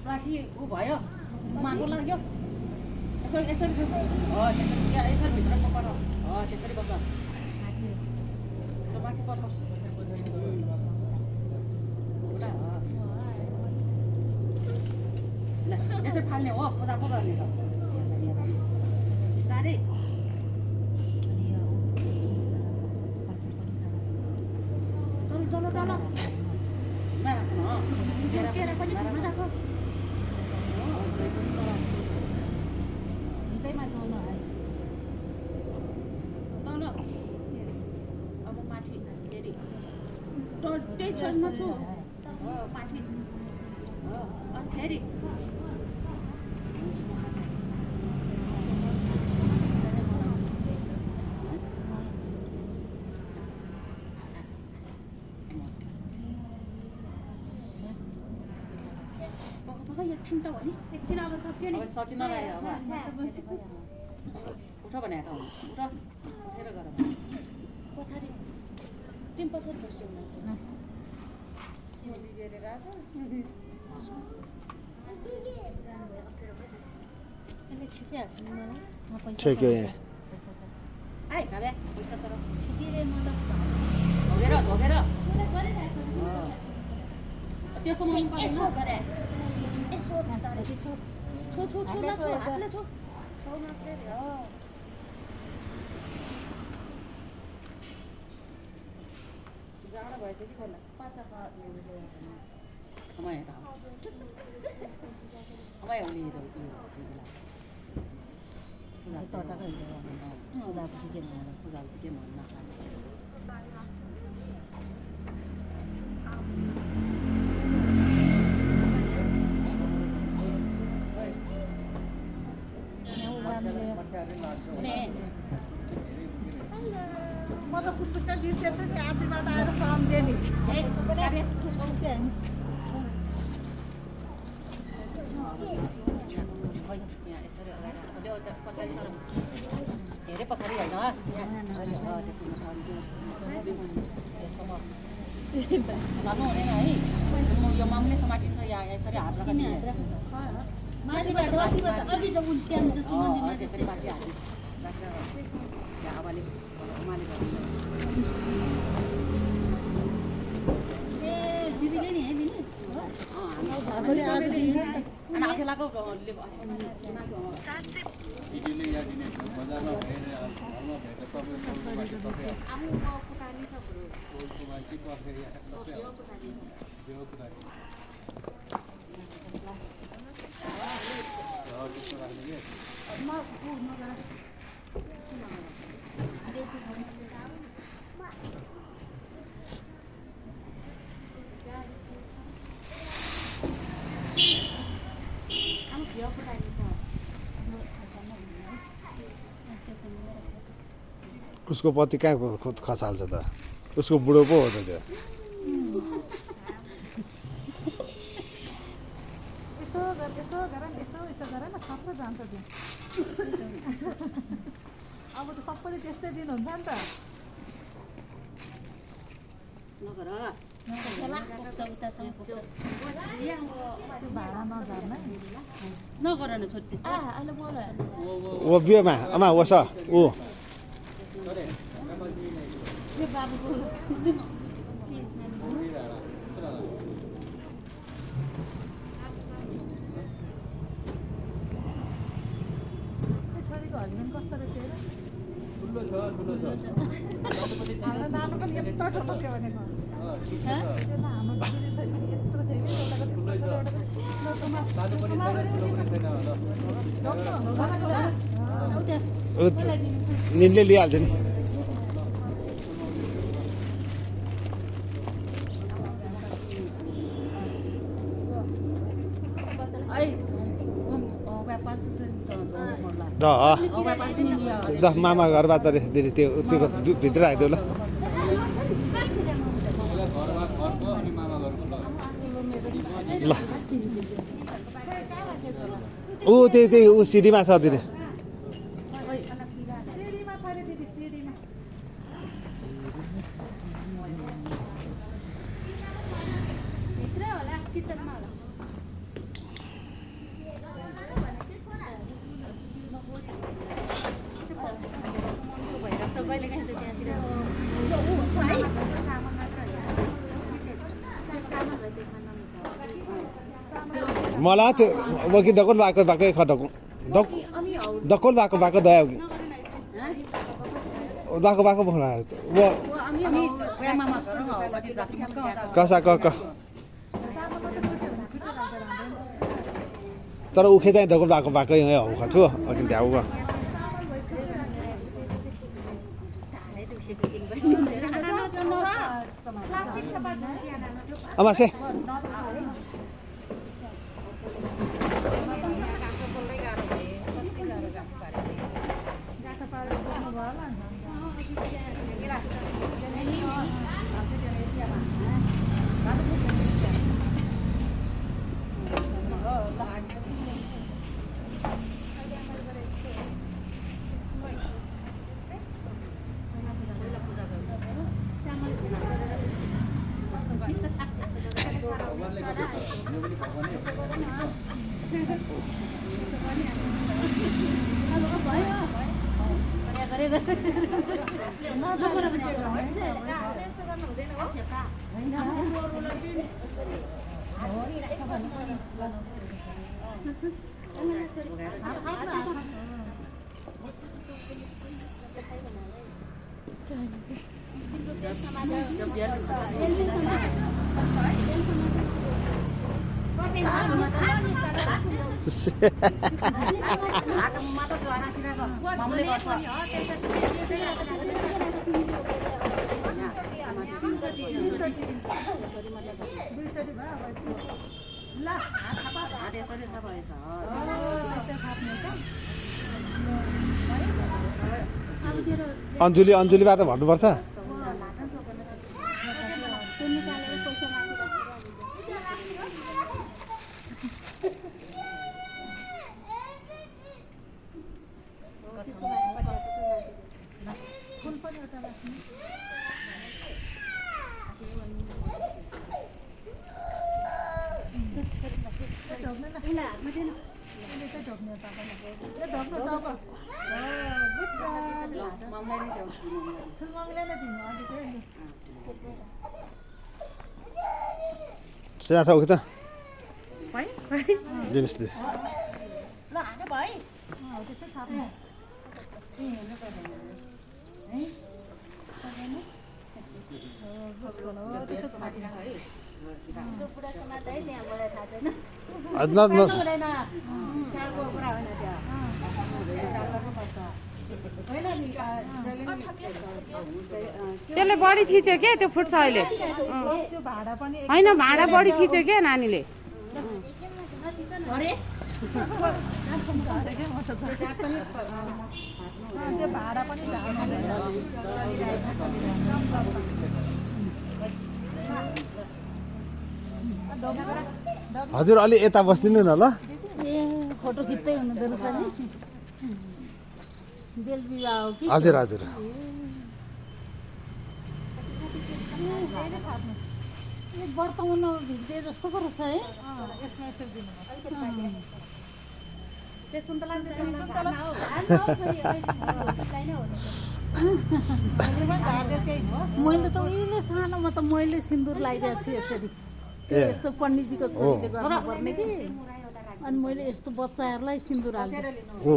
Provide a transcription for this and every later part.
राशि उ भयो मार्को लाग्यो यसरी यसरी यसरी भित्र पक्र त्यसरी बस्छ माथि पर्छ यसरी फाल्ने हो पूजा पो गर्ने त साह्रै तल तल तल नराख्नु केरा पनि नराख्नु तल अब माथि फेरि त्यही छोड्न छु माथि फेरि एकछिन त हो नि एकछिन अब सक्यो नि अब सकिन लाग्यो अब उठ भने उठ उठेर गर पछाडि तिमी पछाडि बस्छौ न दिदीले राछ अहिले छिटै हाल्छ नि मलाई ठिकै आइ खाबे पैसा तर छिरे मतलब धोगेर त्यसोमा यसो गरे यसो बिस्तारै छो हातले छो छौ मात्रै हो जाडो भएछ कि छैन पाँचका समय हेर समय हो नि पूजा के मन म त पुस्तक बिर्सेछु नि आधीबाट आएर सम्झेँ नि धेरै पछाडि होइन जानु हुँदैन है यो मामुले समातिन्छ या यसरी हात राख्ने माथिबाट अघि जब उल्ट्याम जस्तो मन्दिरमा त्यसरी माथि हाल्ने हावाले उमाले ए दिदीले नि है दिदी अनि आफै लगाऊ दिदीले यहाँ दिने बजारमा घरमा भेट्दा सबै मान्छे सबै मान्छे पर्खेर सबै देव पुरानी त्यस्तो राख्ने के उसको पति कहाँ खसाल्छ त उसको बुढो पो हो त त्यो यसो गर न सबै जान्छ त्यो अब त सबैले त्यस्तै दिनुहुन्छ नि त नगर भाडा नझर्ने नगर न छोरी त्यस्तो अहिले बोल ओ बिहेमा आमा वस ऊ यो बाबुको छोरीको हस्बेन्ड कस्तो रहेछ हेर ठुलो छ नानु पनि यत्रो ठुलो थियो भनेको त्यो हाम्रो छोरी पनि यत्रो थियो कि निनले लिइहाल्छ नि ल मामा घरबाट दिदी त्यो भित्र राखिदेऊ ल ल ऊ त्यही ऊ सिडीमा छ दिने सिडीमा छ रे दिदी सिडीमा भित्र होला किचनमा होला कहिले काहीँ त त्यहाँतिर हुन्छ है मलाई त्यो वकी डकोल भएको डकोल भएको दया होगी भएको बोला वो कसा क तर उखे चाहिँ डकोल भएको यहाँ हौ खछु अकिन त्यहाँ उगा अमा से अन्जुलीबाट भन्नुपर्छ सेना छ उखे त दिनुहोस् दे ल हाने भाइ त्यसै थाप्नु त्यसले बढी थिच्यो के त्यो फुट्छ अहिले होइन भाँडा बढी थिच्यो क्या नानीले हजुर अलि यता बस्दिनु न ल ए फोटो खिच्दै हुनुहुँदो रहेछ नि बेल विवाह हो कि हजुर हजुर वर्तमानमा भिड्दै जस्तो पो रहेछ है यसमा यसो दिनु मैले त उहिले सानोमा त मैले सिन्दुर लगाइदिएको छु यसरी यस्तो पण्डितजीको छोरीले गर्नुपर्ने कि अनि मैले यस्तो बच्चाहरूलाई सिन्दुर हाल्थेँ हो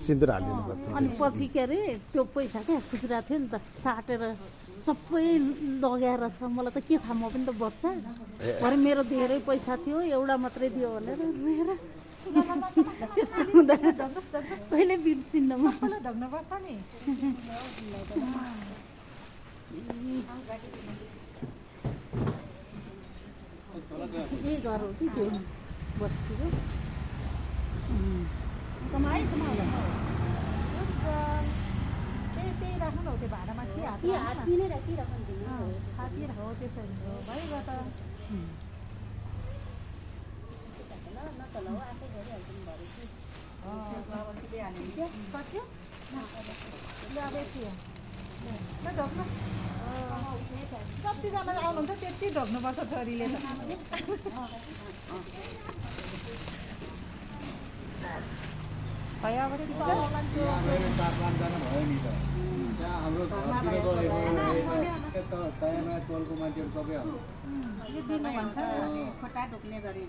सिन्दुर हालिदिनु पर्छ अनि पछि के अरे त्यो पैसा क्या खुजुरा थियो नि त साटेर सबै लगाएर छ मलाई त के थाहा म पनि त बच्चा भरे मेरो धेरै पैसा थियो एउटा मात्रै दियो भनेर रोएर त्यस्तो हुँदा कहिले बिर्सिन्न म ढग्नुपर्छ नि के गरौँ कि त्यो बच्ची हो त्यही राख्नु न त्यो भाँडामा के हात राखिराख्नु हात हो त्यसरी हो भइगयो त कति हो? ल अब यति हो। ल ढोक्नु जतिजना आउनुहुन्छ त्यति ढोक्नुपर्छ छोरीले त भयो अब ठिक छ। यहाँ मेरो 4-5 जना भयो नि त त्यहाँ हाम्रो घरतिर गएको तयामा टोलको मान्छेहरू सबै यो दिनु भन्छ खोटा ढोक्ने गरी